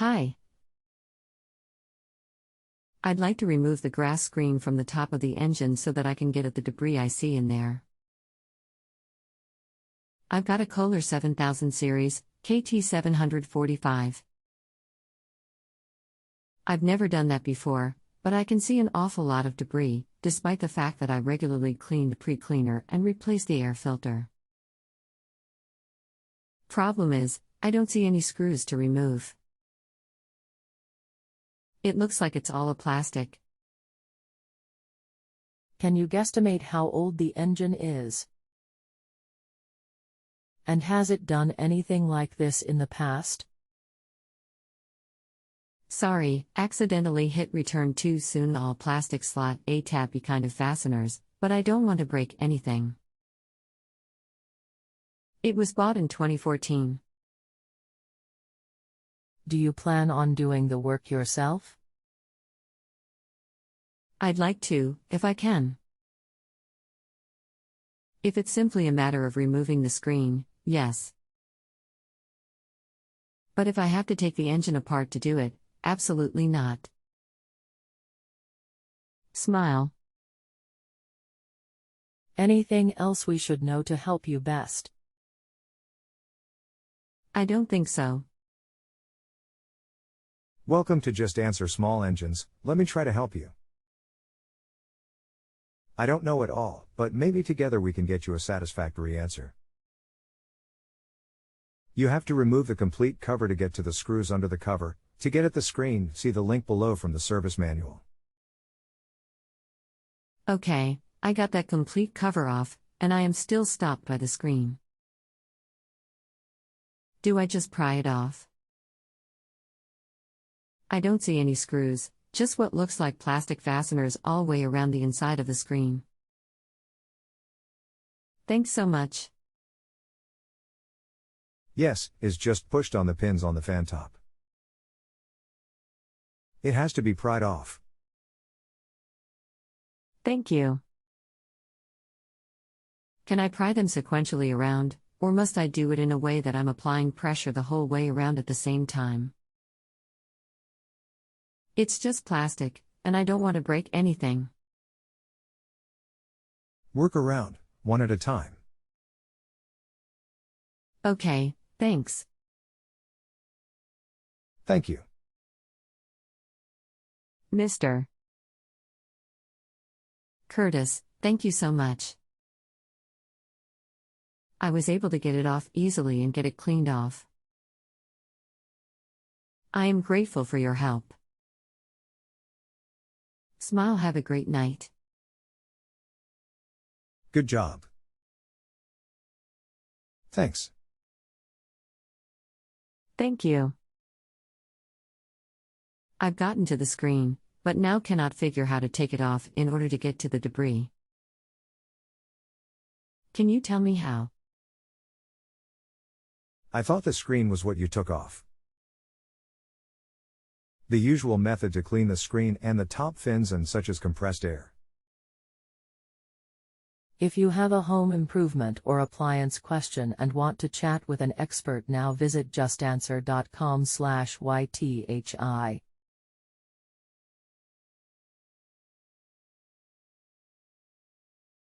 Hi. I'd like to remove the grass screen from the top of the engine so that I can get at the debris I see in there. I've got a Kohler 7000 series, KT745. I've never done that before, but I can see an awful lot of debris, despite the fact that I regularly clean the pre-cleaner and replace the air filter. Problem is, I don't see any screws to remove. It looks like it's all a plastic. Can you guesstimate how old the engine is? And has it done anything like this in the past? Sorry, accidentally hit return too soon. All plastic slot A tappy kind of fasteners, but I don't want to break anything. It was bought in 2014. Do you plan on doing the work yourself? I'd like to, if I can. If it's simply a matter of removing the screen, yes. But if I have to take the engine apart to do it, absolutely not. Smile. Anything else we should know to help you best? I don't think so. Welcome to Just Answer Small Engines. Let me try to help you. I don't know it all, but maybe together we can get you a satisfactory answer. You have to remove the complete cover to get to the screws under the cover. To get at the screen, see the link below from the service manual. Okay, I got that complete cover off, and I am still stopped by the screen. Do I just pry it off? I don't see any screws, just what looks like plastic fasteners all the way around the inside of the screen. Thanks so much. Yes, is just pushed on the pins on the fan top. It has to be pried off. Thank you. Can I pry them sequentially around, or must I do it in a way that I'm applying pressure the whole way around at the same time? It's just plastic, and I don't want to break anything. Work around, one at a time. Okay, thanks. Thank you. Mr. Curtis, thank you so much. I was able to get it off easily and get it cleaned off. I am grateful for your help. Smile. Have a great night. Good job. Thanks. Thank you. I've gotten to the screen, but now cannot figure how to take it off in order to get to the debris. Can you tell me how? I thought the screen was what you took off. The usual method to clean the screen and the top fins and such as compressed air. If you have a home improvement or appliance question and want to chat with an expert now, visit justanswer.com/ythi.